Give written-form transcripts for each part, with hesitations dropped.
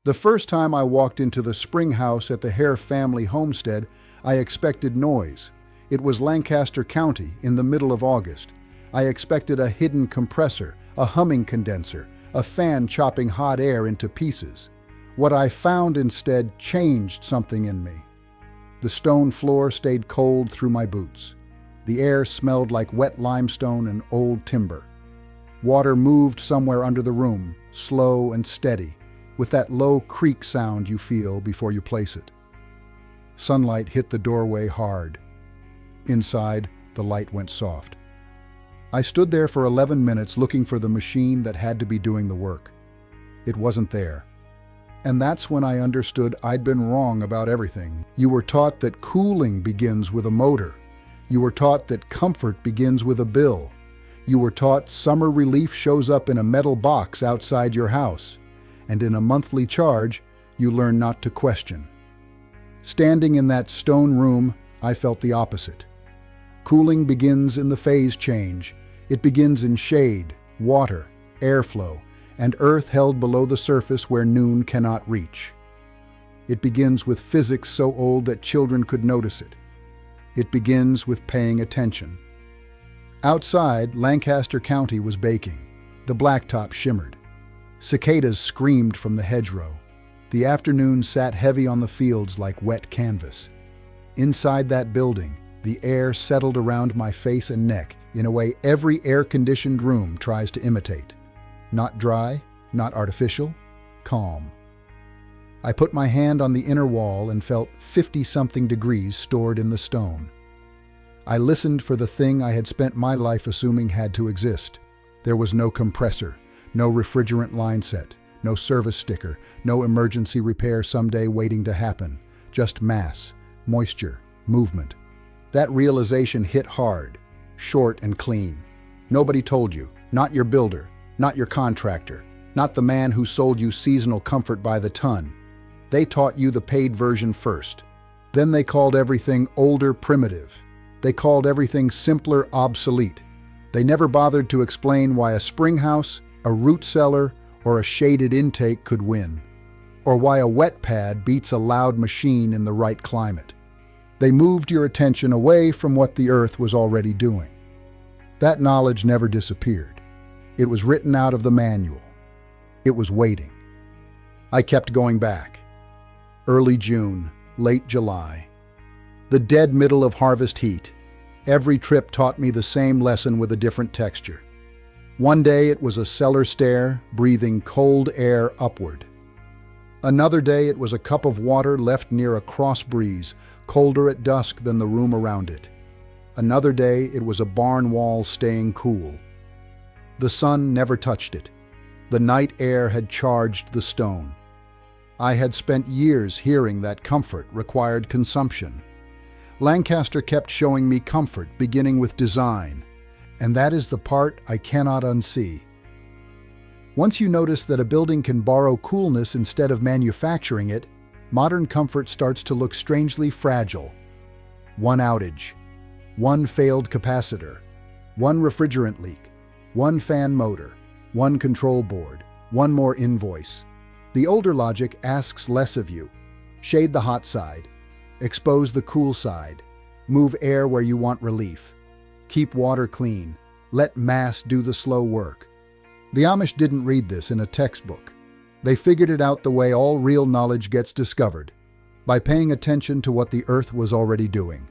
The first time I walked into the spring house at the Hare family homestead, I expected noise. It was Lancaster County in the middle of August. I expected a hidden compressor, a humming condenser, a fan chopping hot air into pieces. What I found instead changed something in me. The stone floor stayed cold through my boots. The air smelled like wet limestone and old timber. Water moved somewhere under the room, slow and steady, with that low creak sound you feel before you place it. Sunlight hit the doorway hard. Inside, the light went soft. I stood there for 11 minutes looking for the machine that had to be doing the work. It wasn't there. And that's when I understood I'd been wrong about everything. You were taught that cooling begins with a motor. You were taught that comfort begins with a bill. You were taught summer relief shows up in a metal box outside your house. And in a monthly charge, you learn not to question. Standing in that stone room, I felt the opposite. Cooling begins in the phase change. It begins in shade, water, airflow, and earth held below the surface where noon cannot reach. It begins with physics so old that children could notice it. It begins with paying attention. Outside, Lancaster County was baking. The blacktop shimmered. Cicadas screamed from the hedgerow. The afternoon sat heavy on the fields like wet canvas. Inside that building, the air settled around my face and neck in a way every air-conditioned room tries to imitate. Not dry, not artificial, calm. I put my hand on the inner wall and felt 50-something degrees stored in the stone. I listened for the thing I had spent my life assuming had to exist. There was no compressor, no refrigerant line set, no service sticker, no emergency repair someday waiting to happen. Just mass, moisture, movement. That realization hit hard, short and clean. Nobody told you, not your builder, not your contractor, not the man who sold you seasonal comfort by the ton. They taught you the paid version first. Then they called everything older primitive. They called everything simpler obsolete. They never bothered to explain why a spring house, a root cellar, or a shaded intake could win, or why a wet pad beats a loud machine in the right climate. They moved your attention away from what the earth was already doing. That knowledge never disappeared. It was written out of the manual. It was waiting. I kept going back. Early June, late July. The dead middle of harvest heat. Every trip taught me the same lesson with a different texture. One day it was a cellar stair, breathing cold air upward. Another day it was a cup of water left near a cross breeze, colder at dusk than the room around it. Another day it was a barn wall staying cool. The sun never touched it. The night air had charged the stone. I had spent years hearing that comfort required consumption. Lancaster kept showing me comfort, beginning with design. And that is the part I cannot unsee. Once you notice that a building can borrow coolness instead of manufacturing it, modern comfort starts to look strangely fragile. One outage, one failed capacitor, one refrigerant leak, one fan motor, one control board, one more invoice. The older logic asks less of you. Shade the hot side, expose the cool side, move air where you want relief. Keep water clean. Let mass do the slow work. The Amish didn't read this in a textbook. They figured it out the way all real knowledge gets discovered, by paying attention to what the earth was already doing.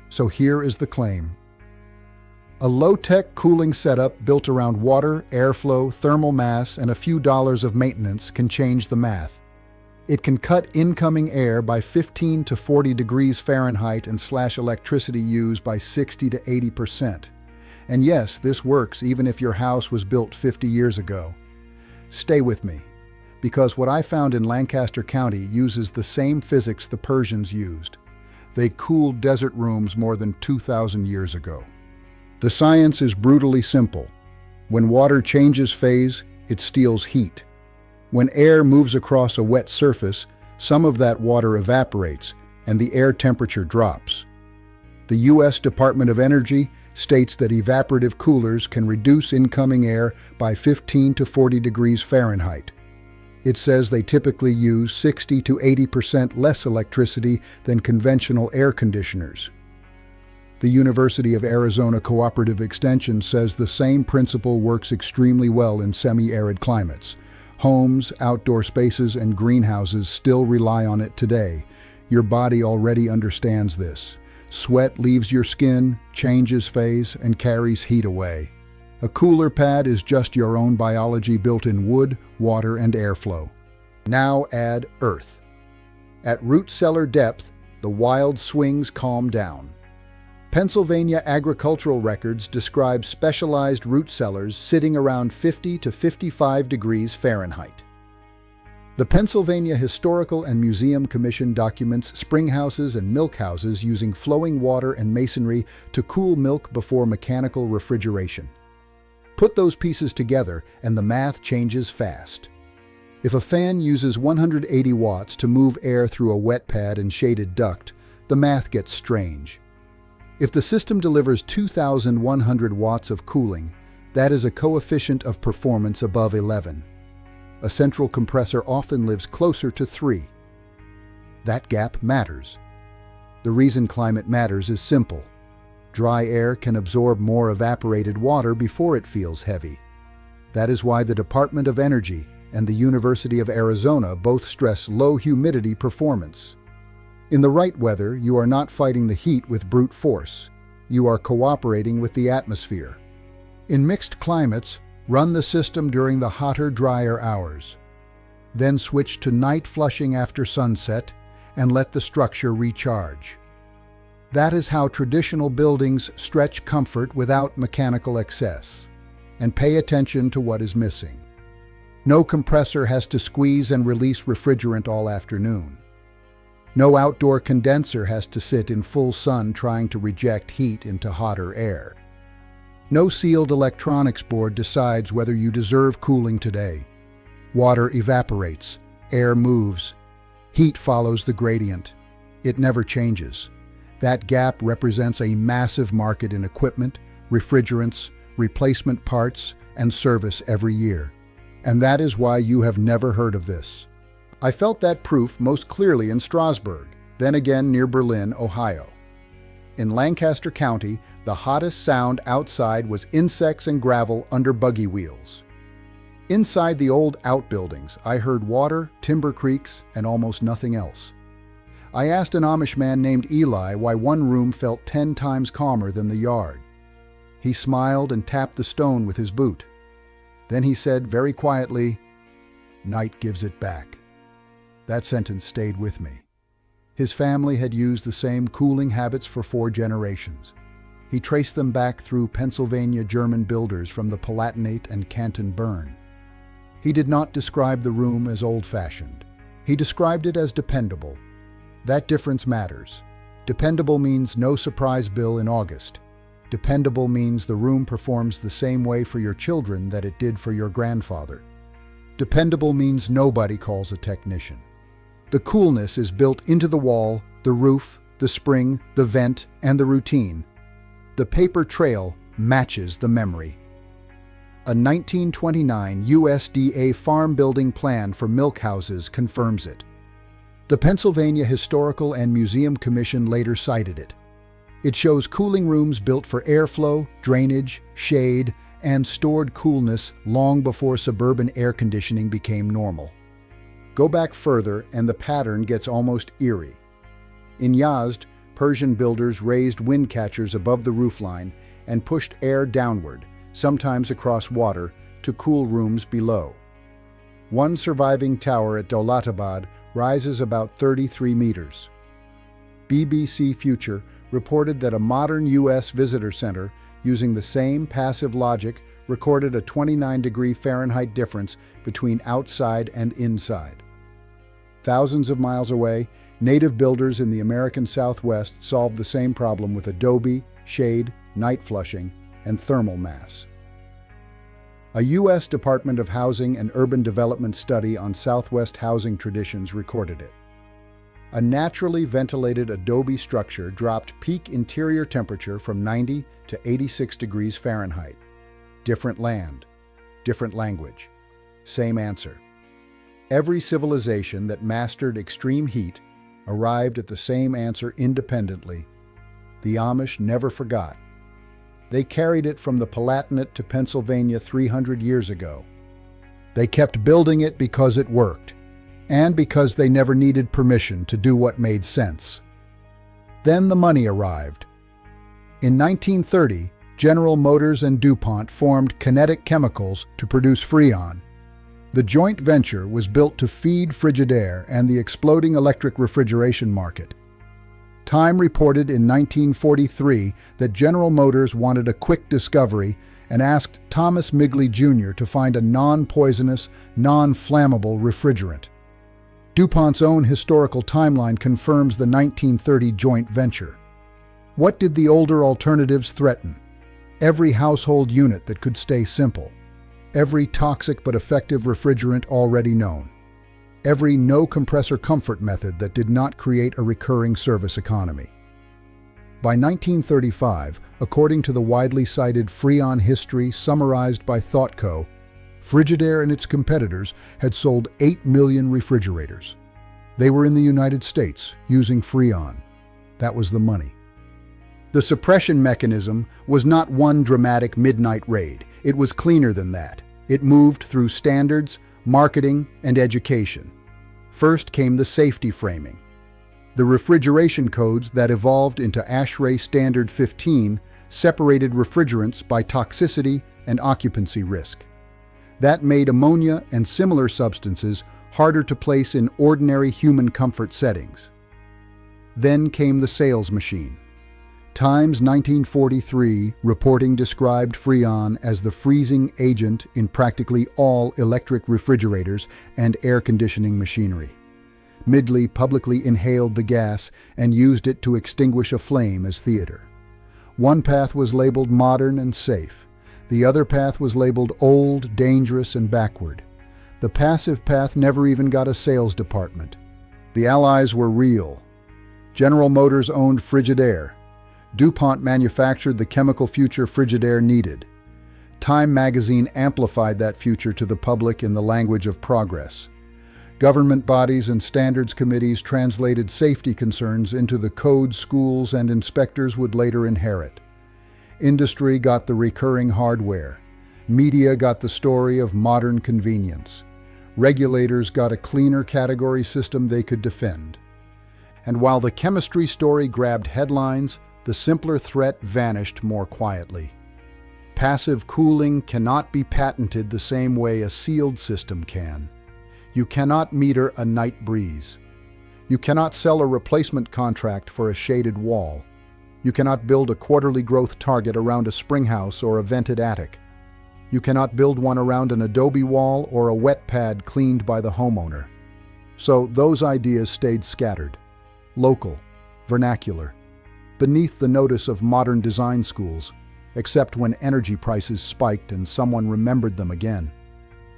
So here is the claim. A low-tech cooling setup built around water, airflow, thermal mass, and a few dollars of maintenance can change the math. It can cut incoming air by 15 to 40 degrees Fahrenheit and slash electricity use by 60 to 80%. And yes, this works even if your house was built 50 years ago. Stay with me, because what I found in Lancaster County uses the same physics the Persians used. They cooled desert rooms more than 2,000 years ago. The science is brutally simple. When water changes phase, it steals heat. When air moves across a wet surface, some of that water evaporates and the air temperature drops. The U.S. Department of Energy states that evaporative coolers can reduce incoming air by 15 to 40 degrees Fahrenheit. It says they typically use 60 to 80% less electricity than conventional air conditioners. The University of Arizona Cooperative Extension says the same principle works extremely well in semi-arid climates. Homes, outdoor spaces, and greenhouses still rely on it today. Your body already understands this. Sweat leaves your skin, changes phase, and carries heat away. A cooler pad is just your own biology built in wood, water, and airflow. Now add earth. At root cellar depth, the wild swings calm down. Pennsylvania agricultural records describe specialized root cellars sitting around 50 to 55 degrees Fahrenheit. The Pennsylvania Historical and Museum Commission documents springhouses and milkhouses using flowing water and masonry to cool milk before mechanical refrigeration. Put those pieces together and the math changes fast. If a fan uses 180 watts to move air through a wet pad and shaded duct, the math gets strange. If the system delivers 2,100 watts of cooling, that is a coefficient of performance above 11. A central compressor often lives closer to 3. That gap matters. The reason climate matters is simple. Dry air can absorb more evaporated water before it feels heavy. That is why the Department of Energy and the University of Arizona both stress low humidity performance. In the right weather, you are not fighting the heat with brute force. You are cooperating with the atmosphere. In mixed climates, run the system during the hotter, drier hours. Then switch to night flushing after sunset and let the structure recharge. That is how traditional buildings stretch comfort without mechanical excess. And pay attention to what is missing. No compressor has to squeeze and release refrigerant all afternoon. No outdoor condenser has to sit in full sun trying to reject heat into hotter air. No sealed electronics board decides whether you deserve cooling today. Water evaporates, air moves, heat follows the gradient. It never changes. That gap represents a massive market in equipment, refrigerants, replacement parts, and service every year. And that is why you have never heard of this. I felt that proof most clearly in Strasburg, then again near Berlin, Ohio. In Lancaster County, the hottest sound outside was insects and gravel under buggy wheels. Inside the old outbuildings, I heard water, timber creaks, and almost nothing else. I asked an Amish man named Eli why one room felt 10 times calmer than the yard. He smiled and tapped the stone with his boot. Then he said very quietly, "Night gives it back." That sentence stayed with me. His family had used the same cooling habits for 4 generations. He traced them back through Pennsylvania German builders from the Palatinate and Canton burn. He did not describe the room as old-fashioned. He described it as dependable. That difference matters. Dependable means no surprise bill in August. Dependable means the room performs the same way for your children that it did for your grandfather. Dependable means nobody calls a technician. The coolness is built into the wall, the roof, the spring, the vent, and the routine. The paper trail matches the memory. A 1929 USDA farm building plan for milk houses confirms it. The Pennsylvania Historical and Museum Commission later cited it. It shows cooling rooms built for airflow, drainage, shade, and stored coolness long before suburban air conditioning became normal. Go back further and the pattern gets almost eerie. In Yazd, Persian builders raised wind catchers above the roofline and pushed air downward, sometimes across water, to cool rooms below. One surviving tower at Dolatabad rises about 33 meters. BBC Future reported that a modern U.S. visitor center using the same passive logic recorded a 29-degree Fahrenheit difference between outside and inside. Thousands of miles away, native builders in the American Southwest solved the same problem with adobe, shade, night flushing, and thermal mass. A U.S. Department of Housing and Urban Development study on Southwest housing traditions recorded it. A naturally ventilated adobe structure dropped peak interior temperature from 90 to 86 degrees Fahrenheit. Different land, different language, same answer. Every civilization that mastered extreme heat arrived at the same answer independently. The Amish never forgot. They carried it from the Palatinate to Pennsylvania 300 years ago. They kept building it because it worked, and because they never needed permission to do what made sense. Then the money arrived. In 1930, General Motors and DuPont formed Kinetic Chemicals to produce Freon. The joint venture was built to feed Frigidaire and the exploding electric refrigeration market. Time reported in 1943 that General Motors wanted a quick discovery and asked Thomas Migley Jr. to find a non-poisonous, non-flammable refrigerant. DuPont's own historical timeline confirms the 1930 joint venture. What did the older alternatives threaten? Every household unit that could stay simple. Every toxic but effective refrigerant already known. Every no-compressor comfort method that did not create a recurring service economy. By 1935, according to the widely cited Freon history summarized by ThoughtCo, Frigidaire and its competitors had sold 8 million refrigerators. They were in the United States, using Freon. That was the money. The suppression mechanism was not one dramatic midnight raid. It was cleaner than that. It moved through standards, marketing, and education. First came the safety framing. The refrigeration codes that evolved into ASHRAE Standard 15 separated refrigerants by toxicity and occupancy risk. That made ammonia and similar substances harder to place in ordinary human comfort settings. Then came the sales machine. Times 1943 reporting described Freon as the freezing agent in practically all electric refrigerators and air conditioning machinery. Migley publicly inhaled the gas and used it to extinguish a flame as theater. One path was labeled modern and safe. The other path was labeled old, dangerous, and backward. The passive path never even got a sales department. The Allies were real. General Motors owned Frigidaire. DuPont manufactured the chemical future Frigidaire needed. Time magazine amplified that future to the public in the language of progress. Government bodies and standards committees translated safety concerns into the codes schools and inspectors would later inherit. Industry got the recurring hardware. Media got the story of modern convenience. Regulators got a cleaner category system they could defend. And while the chemistry story grabbed headlines, the simpler threat vanished more quietly. Passive cooling cannot be patented the same way a sealed system can. You cannot meter a night breeze. You cannot sell a replacement contract for a shaded wall. You cannot build a quarterly growth target around a spring house or a vented attic. You cannot build one around an adobe wall or a wet pad cleaned by the homeowner. So those ideas stayed scattered, local, vernacular, beneath the notice of modern design schools, except when energy prices spiked and someone remembered them again.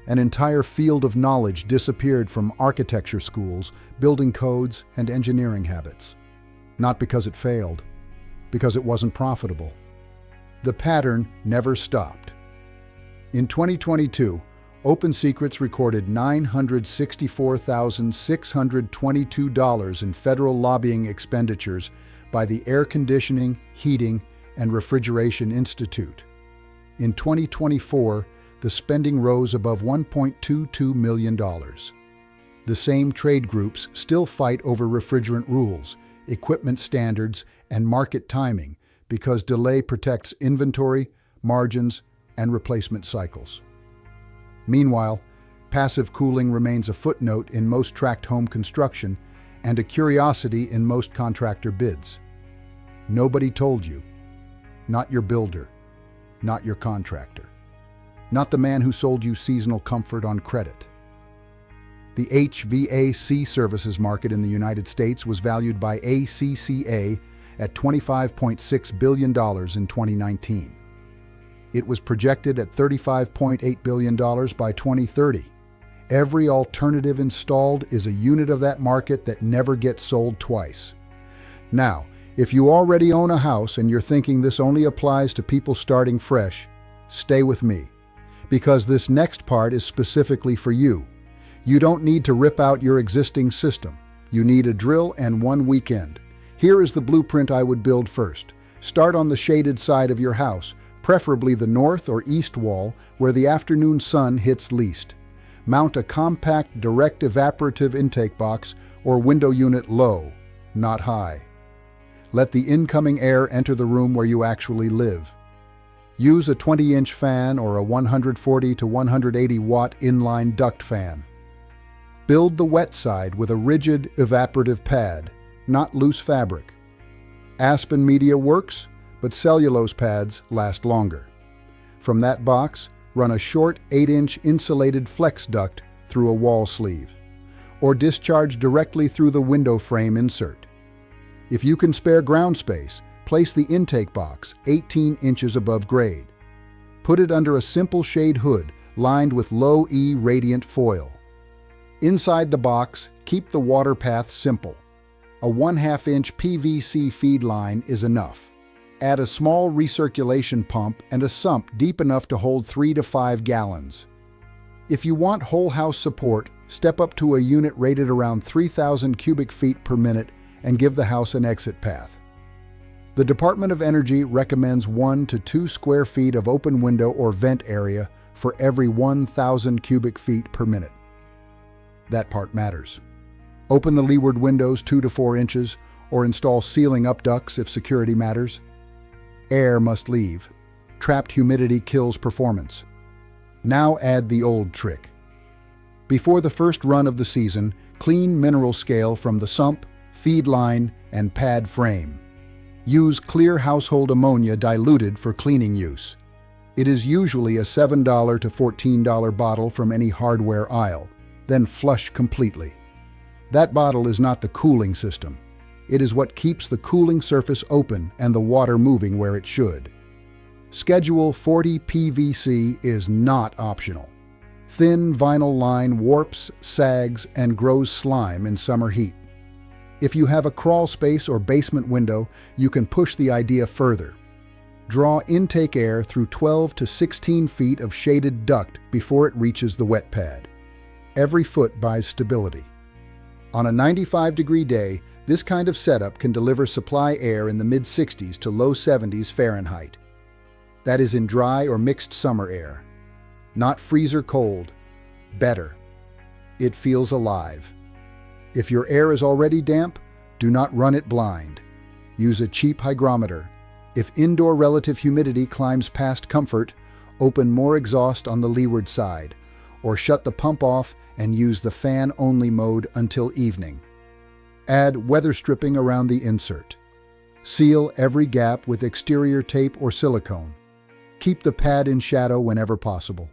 An entire field of knowledge disappeared from architecture schools, building codes, and engineering habits. Not because it failed, because it wasn't profitable. The pattern never stopped. In 2022, Open Secrets recorded $964,622 in federal lobbying expenditures by the Air Conditioning, Heating, and Refrigeration Institute. In 2024, the spending rose above $1.22 million. The same trade groups still fight over refrigerant rules, equipment standards, and market timing because delay protects inventory, margins, and replacement cycles. Meanwhile, passive cooling remains a footnote in most tract home construction and a curiosity in most contractor bids. Nobody told you. Not your builder, not your contractor, not the man who sold you seasonal comfort on credit. The HVAC services market in the United States was valued by ACCA at $25.6 billion in 2019. It was projected at $35.8 billion by 2030. Every alternative installed is a unit of that market that never gets sold twice. Now, if you already own a house and you're thinking this only applies to people starting fresh, stay with me, because this next part is specifically for you. You don't need to rip out your existing system. You need a drill and one weekend. Here is the blueprint I would build first. Start on the shaded side of your house, preferably the north or east wall where the afternoon sun hits least. Mount a compact direct evaporative intake box or window unit low, not high. Let the incoming air enter the room where you actually live. Use a 20-inch fan or a 140 to 180 watt inline duct fan. Build the wet side with a rigid evaporative pad, not loose fabric. Aspen media works, but cellulose pads last longer. From that box, run a short 8-inch insulated flex duct through a wall sleeve, or discharge directly through the window frame insert. If you can spare ground space, place the intake box 18 inches above grade. Put it under a simple shade hood lined with low-E radiant foil. Inside the box, keep the water path simple. A 1/2-inch PVC feed line is enough. Add a small recirculation pump and a sump deep enough to hold 3 to 5 gallons. If you want whole house support, step up to a unit rated around 3,000 cubic feet per minute and give the house an exit path. The Department of Energy recommends 1 to 2 square feet of open window or vent area for every 1,000 cubic feet per minute. That part matters. Open the leeward windows 2 to 4 inches or install ceiling up ducts if security matters. Air must leave. Trapped humidity kills performance. Now add the old trick. Before the first run of the season, clean mineral scale from the sump, feed line, and pad frame. Use clear household ammonia diluted for cleaning use. It is usually a $7 to $14 bottle from any hardware aisle, then flush completely. That bottle is not the cooling system. It is what keeps the cooling surface open and the water moving where it should. Schedule 40 PVC is not optional. Thin vinyl line warps, sags, and grows slime in summer heat. If you have a crawl space or basement window, you can push the idea further. Draw intake air through 12 to 16 feet of shaded duct before it reaches the wet pad. Every foot buys stability. On a 95-degree day, this kind of setup can deliver supply air in the mid-60s to low 70s Fahrenheit. That is in dry or mixed summer air. Not freezer cold. Better. It feels alive. If your air is already damp, do not run it blind. Use a cheap hygrometer. If indoor relative humidity climbs past comfort, open more exhaust on the leeward side, or shut the pump off and use the fan-only mode until evening. Add weather stripping around the insert. Seal every gap with exterior tape or silicone. Keep the pad in shadow whenever possible.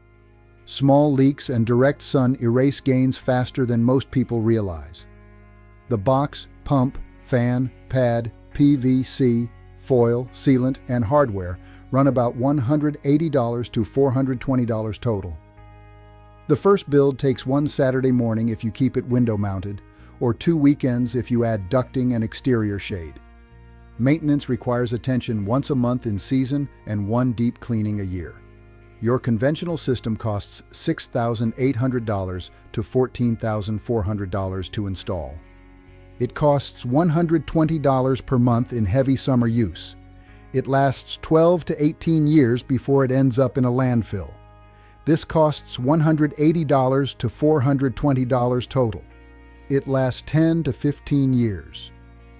Small leaks and direct sun erase gains faster than most people realize. The box, pump, fan, pad, PVC, foil, sealant, and hardware run about $180 to $420 total. The first build takes 1 Saturday morning if you keep it window mounted, or 2 weekends if you add ducting and exterior shade. Maintenance requires attention once a month in season and 1 deep cleaning a year. Your conventional system costs $6,800 to $14,400 to install. It costs $120 per month in heavy summer use. It lasts 12 to 18 years before it ends up in a landfill. This costs $180 to $420 total. It lasts 10 to 15 years.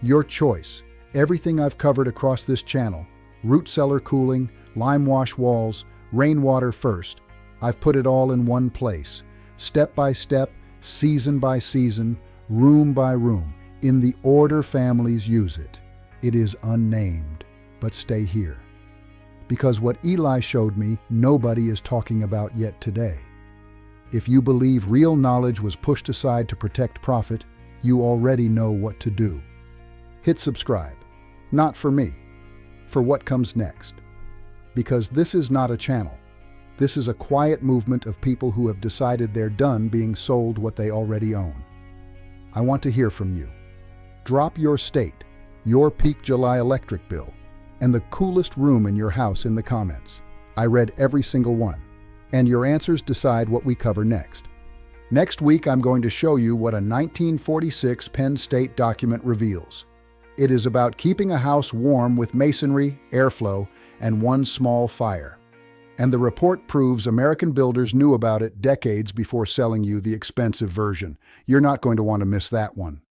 Your choice. Everything I've covered across this channel, root cellar cooling, lime wash walls, rainwater first, I've put it all in one place, step by step, season by season, room by room, in the order families use it. It is unnamed, but stay here. Because what Eli showed me, nobody is talking about yet today. If you believe real knowledge was pushed aside to protect profit, you already know what to do. Hit subscribe. Not for me, for what comes next. Because this is not a channel. This is a quiet movement of people who have decided they're done being sold what they already own. I want to hear from you. Drop your state, your peak July electric bill, and the coolest room in your house in the comments. I read every single one, and your answers decide what we cover next. Next week, I'm going to show you what a 1946 Penn State document reveals. It is about keeping a house warm with masonry, airflow, and one small fire. And the report proves American builders knew about it decades before selling you the expensive version. You're not going to want to miss that one.